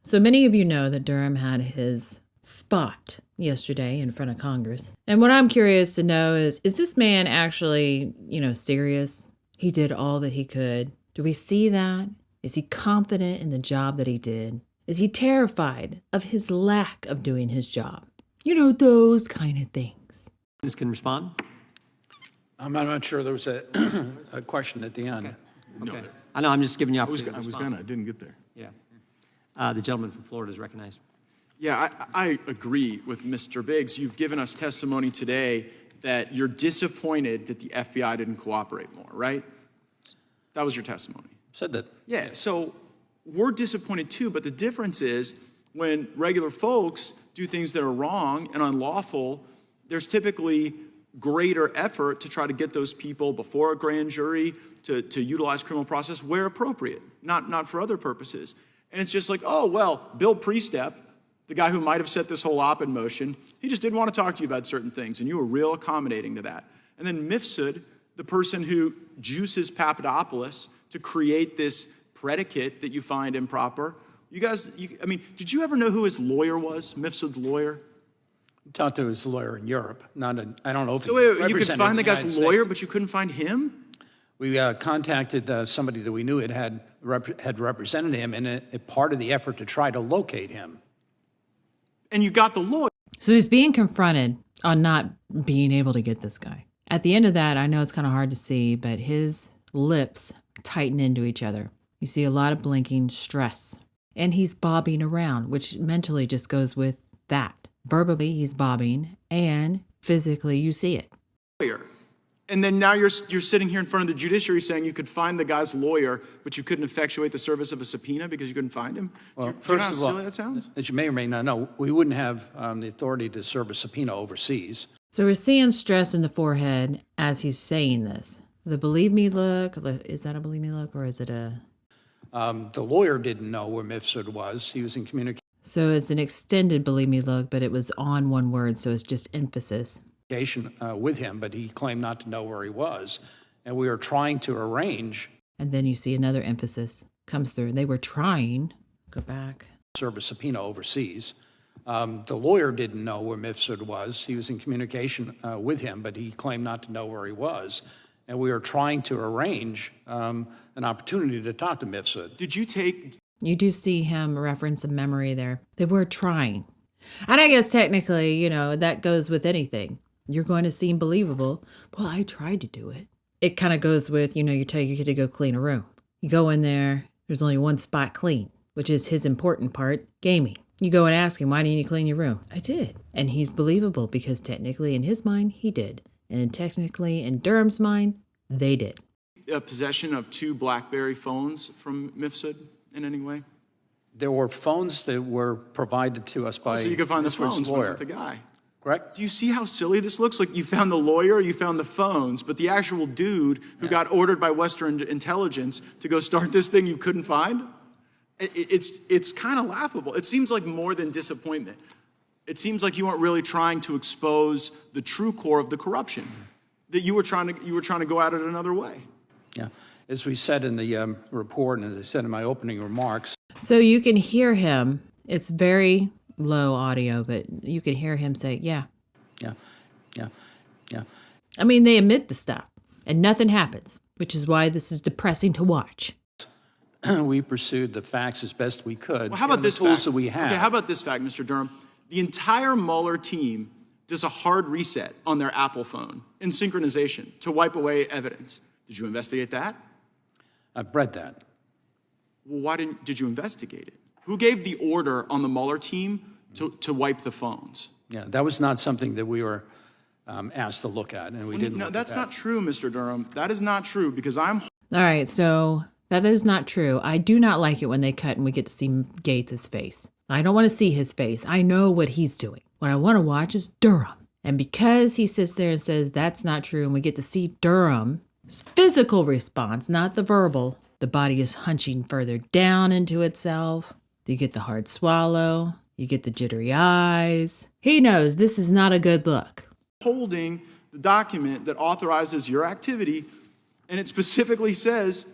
So many of you know that Durham had his spot yesterday in front of Congress. And what I'm curious to know is this man actually, serious? He did all that he could. Do we see that? Is he confident in the job that he did? Is he terrified of his lack of doing his job? Those kind of things. This can respond. I'm not sure there was a question at the end. Okay. I know, I'm just giving you opportunity. I didn't get there. Yeah. The gentleman from Florida is recognized. Yeah, I agree with Mr. Biggs. You've given us testimony today that you're disappointed that the FBI didn't cooperate more, right? That was your testimony. Said that. Yeah, so we're disappointed too, but the difference is when regular folks do things that are wrong and unlawful, there's typically greater effort to try to get those people before a grand jury to utilize criminal process where appropriate, not for other purposes. And it's just like, oh, well, Bill Priestep, the guy who might have set this whole op in motion, he just didn't want to talk to you about certain things, and you were real accommodating to that. And then Mifsud, the person who juices Papadopoulos to create this predicate that you find improper. You guys, did you ever know who his lawyer was, Mifsud's lawyer? Talked to his lawyer in Europe. I don't know if so you could find the guy's lawyer, but you couldn't find him? We contacted somebody that we knew had represented him in a part of the effort to try to locate him. And you got the lawyer. So he's being confronted on not being able to get this guy. At the end of that, I know it's kind of hard to see, but his lips tighten into each other. You see a lot of blinking, stress. And he's bobbing around, which mentally just goes with that. Verbally, he's bobbing, and physically, you see it. And then now you're sitting here in front of the judiciary saying you could find the guy's lawyer, but you couldn't effectuate the service of a subpoena because you couldn't find him? Well, do you know how first of all, silly that sounds? as you may or may not know, we wouldn't have the authority to serve a subpoena overseas. So we're seeing stress in the forehead as he's saying this. The believe me look, is that a believe me look or is it a... The lawyer didn't know where Mifsud was. He was in communication So it's an extended believe me look, but it was on one word, so it's just emphasis. With him, but he claimed not to know where he was. And we were trying to arrange. And then you see another emphasis comes through. They were trying, go back. Serve a subpoena overseas. The lawyer didn't know where Mifsud was. He was in communication with him, but he claimed not to know where he was. And we were trying to arrange an opportunity to talk to Mifsud. Did you take... You do see him reference a memory there. They were trying. And I guess technically, that goes with anything. You're going to seem believable. Well, I tried to do it. It kind of goes with, you tell your kid to go clean a room. You go in there, there's only one spot clean, which is his important part, gaming. You go and ask him, why didn't you clean your room? I did. And he's believable because technically in his mind, he did. And technically in Durham's mind, they did. Possession of 2 BlackBerry phones from Mifsud in any way? There were phones that were provided to us by so you could find the phones lawyer. with the guy. Correct? Do you see how silly this looks? Like you found the lawyer, you found the phones, but the actual dude who got ordered by Western intelligence to go start this thing you couldn't find? It's kind of laughable. It seems like more than disappointment. It seems like you weren't really trying to expose the true core of the corruption. That you were trying to go at it another way. Yeah. As we said in the report, and as I said in my opening remarks. So you can hear him. It's very low audio, but you can hear him say, yeah. Yeah. I mean, they admit the stuff, and nothing happens, which is why this is depressing to watch. We pursued the facts as best we could. Well, how about this tools fact? that we have? Okay, how about this fact, Mr. Durham? The entire Mueller team does a hard reset on their Apple phone in synchronization to wipe away evidence. Did you investigate that? I've read that. Well, why did you investigate it? Who gave the order on the Mueller team to wipe the phones? Yeah, that was not something that we were asked to look at, and we didn't. No, that's not true, Mr. Durham. That is not true because I'm... All right, so that is not true. I do not like it when they cut and we get to see Gates' face. I don't want to see his face. I know what he's doing. What I want to watch is Durham. And because he sits there and says that's not true, and we get to see Durham's physical response, not the verbal, the body is hunching further down into itself. You get the hard swallow. You get the jittery eyes. He knows this is not a good look. Holding the document that authorizes your activity, and it specifically says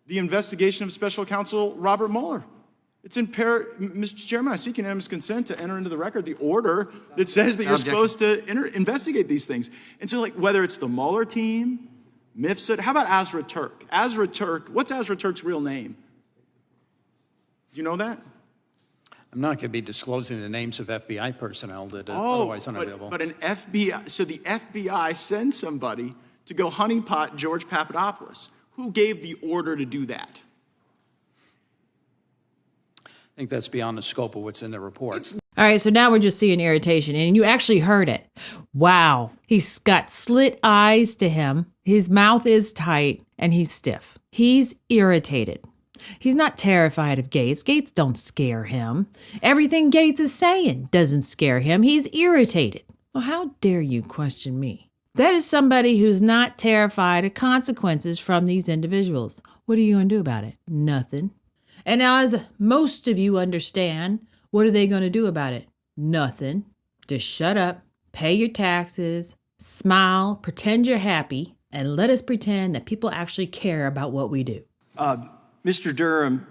the investigation of Special Counsel Robert Mueller. It's in Mr. Chairman, I seek unanimous consent to enter into the record the order that says that you're supposed to investigate these things. And so, like, whether it's the Mueller team, MIFSUD, how about Azra Turk? Azra Turk, what's Azra Turk's real name? Do you know that? I'm not going to be disclosing the names of FBI personnel that are otherwise unavailable. But an FBI, so the FBI sends somebody to go honeypot George Papadopoulos. Who gave the order to do that? I think that's beyond the scope of what's in the report. All right, so now we're just seeing irritation, and you actually heard it. Wow. He's got slit eyes to him. His mouth is tight, and he's stiff. He's irritated. He's not terrified of Gates. Gates don't scare him. Everything Gates is saying doesn't scare him. He's irritated. Well, how dare you question me? That is somebody who's not terrified of consequences from these individuals. What are you going to do about it? Nothing. And now, as most of you understand, what are they going to do about it? Nothing. Just shut up, pay your taxes, smile, pretend you're happy, and let us pretend that people actually care about what we do. Mr. Durham,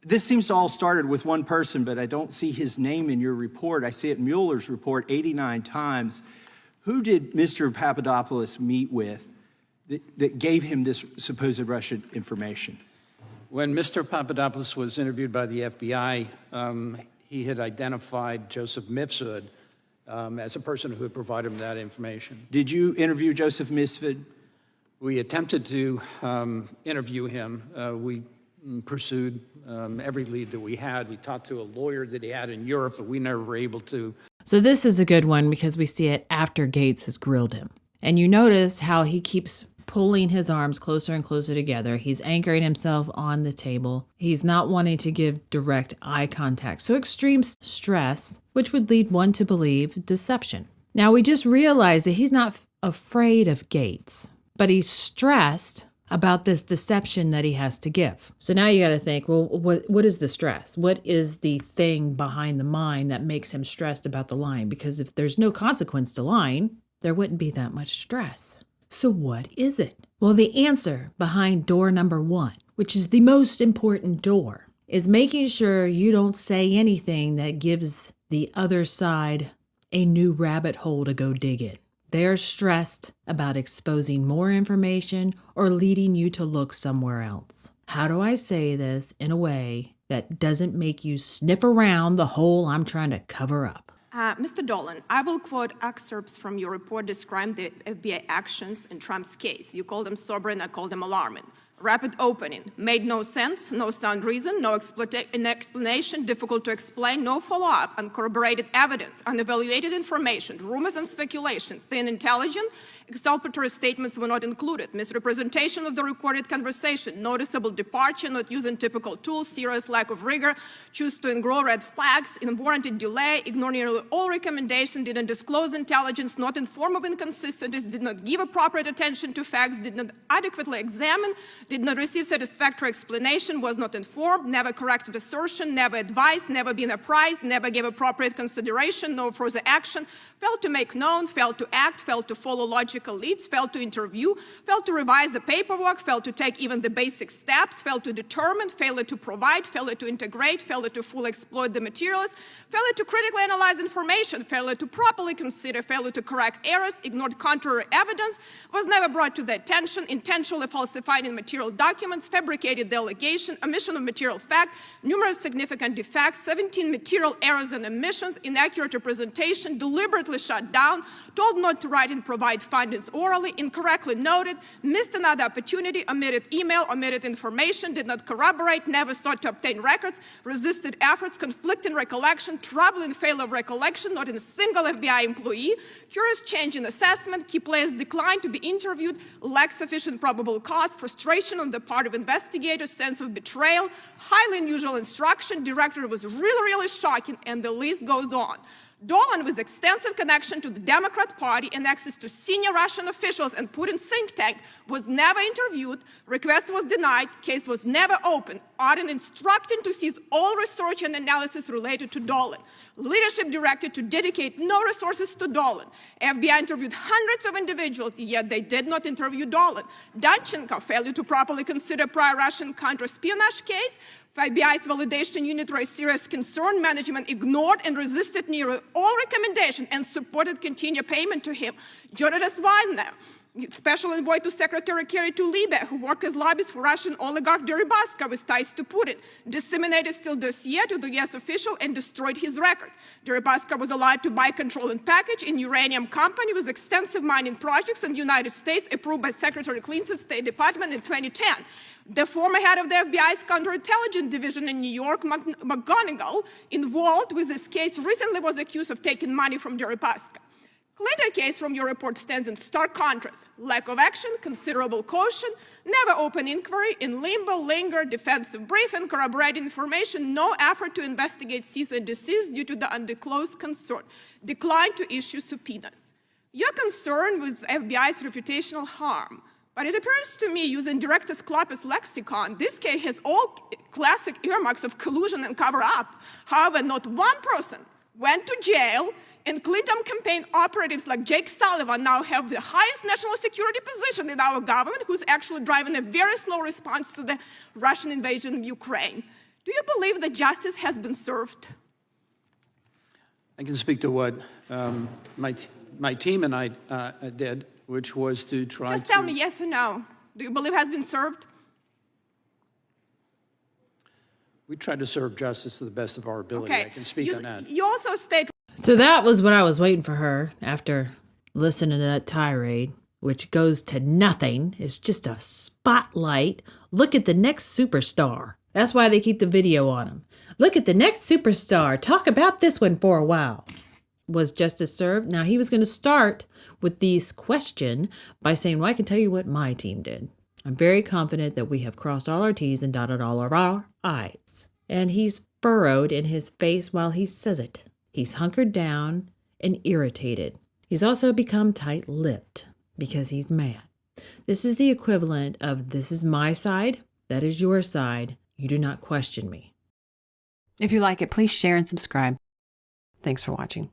this seems to all started with one person, but I don't see his name in your report. I see it in Mueller's report 89 times. Who did Mr. Papadopoulos meet with that gave him this supposed Russian information? When Mr. Papadopoulos was interviewed by the FBI, he had identified Joseph Mifsud as a person who had provided him that information. Did you interview Joseph Mifsud? We attempted to interview him. We pursued every lead that we had. We talked to a lawyer that he had in Europe, but we never were able to. So this is a good one because we see it after Gates has grilled him. And you notice how he keeps pulling his arms closer and closer together. He's anchoring himself on the table. He's not wanting to give direct eye contact. So extreme stress, which would lead one to believe deception. Now we just realized that he's not afraid of Gates, but he's stressed about this deception that he has to give. So now you got to think, well, what is the stress? What is the thing behind the mind that makes him stressed about the lying? Because if there's no consequence to lying, there wouldn't be that much stress. So what is it? Well, the answer behind door number 1, which is the most important door, is making sure you don't say anything that gives the other side a new rabbit hole to go dig in. They're stressed about exposing more information or leading you to look somewhere else. How do I say this in a way that doesn't make you sniff around the hole I'm trying to cover up? Mr. Dolan, I will quote excerpts from your report describing the FBI actions in Trump's case. You call them sobering, I call them alarming. Rapid opening, made no sense, no sound reason, no explanation, difficult to explain, no follow-up, uncorroborated evidence, unevaluated information, rumors and speculations, thin intelligent, exculpatory statements were not included, misrepresentation of the recorded conversation, noticeable departure, not using typical tools, serious lack of rigor, choose to ignore red flags, unwarranted delay, ignore nearly all recommendations, didn't disclose intelligence, not inform of inconsistencies, did not give appropriate attention to facts, did not adequately examine, did not receive satisfactory explanation, was not informed, never corrected assertion, never advised, never been apprised, never gave appropriate consideration, no further action, failed to make known, failed to act, failed to follow logical leads, failed to interview, failed to revise the paperwork, failed to take even the basic steps, failed to determine, failed to provide, failed to integrate, failed to fully exploit the materials, failed to critically analyze information, failed to properly consider, failed to correct errors, ignored contrary evidence, was never brought to the attention, intentionally falsified in material documents, fabricated the allegation, omission of material fact, numerous significant defects, 17 material errors and omissions, inaccurate representation, deliberately shut down, told not to write and provide findings orally, incorrectly noted, missed another opportunity, omitted email, omitted information, did not corroborate, never sought to obtain records, resisted efforts, conflicting recollection, troubling failure of recollection, not in a single FBI employee, curious change in assessment, key players declined to be interviewed, lacked sufficient probable cause, frustration on the part of investigators, sense of betrayal, highly unusual instruction, director was really shocking, and the list goes on. Dolan, with extensive connection to the Democrat Party and access to senior Russian officials and Putin's think tank, was never interviewed, request was denied, case was never opened, Audit instructing to cease all research and analysis related to Dolan. Leadership directed to dedicate no resources to Dolan. FBI interviewed hundreds of individuals, yet they did not interview Dolan. Danchenko failed to properly consider prior Russian counter-espionage case, FBI's validation unit raised serious concern. Management ignored and resisted nearly all recommendations and supported continued payment to him. Jonas Weiner, special envoy to Secretary Kerry to Libya, who worked as lobbyist for Russian oligarch Deripaska with ties to Putin, disseminated still dossier to the U.S. official and destroyed his records. Deripaska was allowed to buy, control, and package an uranium company with extensive mining projects in the United States, approved by Secretary Clinton's State Department in 2010. The former head of the FBI's counterintelligence division in New York, McGonigal, involved with this case, recently was accused of taking money from Deripaska. Clinton case from your report stands in stark contrast. Lack of action, considerable caution, never open inquiry, in limbo, linger, defensive brief, and corroborating information, no effort to investigate cease and desist due to the undisclosed concern, decline to issue subpoenas. You're concerned with FBI's reputational harm, but it appears to me, using director's corpus lexicon, this case has all classic earmarks of collusion and cover-up. However, not one person went to jail, and Clinton campaign operatives like Jake Sullivan now have the highest national security position in our government, who's actually driving a very slow response to the Russian invasion of Ukraine. Do you believe that justice has been served? I can speak to what my team and I did, which was to try Just tell me yes or no. Do you believe has been served? We tried to serve justice to the best of our ability. Okay. I can speak on that. You also state. So that was what I was waiting for her after listening to that tirade, which goes to nothing. It's just a spotlight. Look at the next superstar. That's why they keep the video on him. Look at the next superstar. Talk about this one for a while. Was justice served? Now, he was going to start with this question by saying, well, I can tell you what my team did. I'm very confident that we have crossed all our T's and dotted all of our I's. And he's furrowed in his face while he says it. He's hunkered down and irritated. He's also become tight-lipped because he's mad. This is the equivalent of, this is my side, that is your side. You do not question me. If you like it, please share and subscribe. Thanks for watching.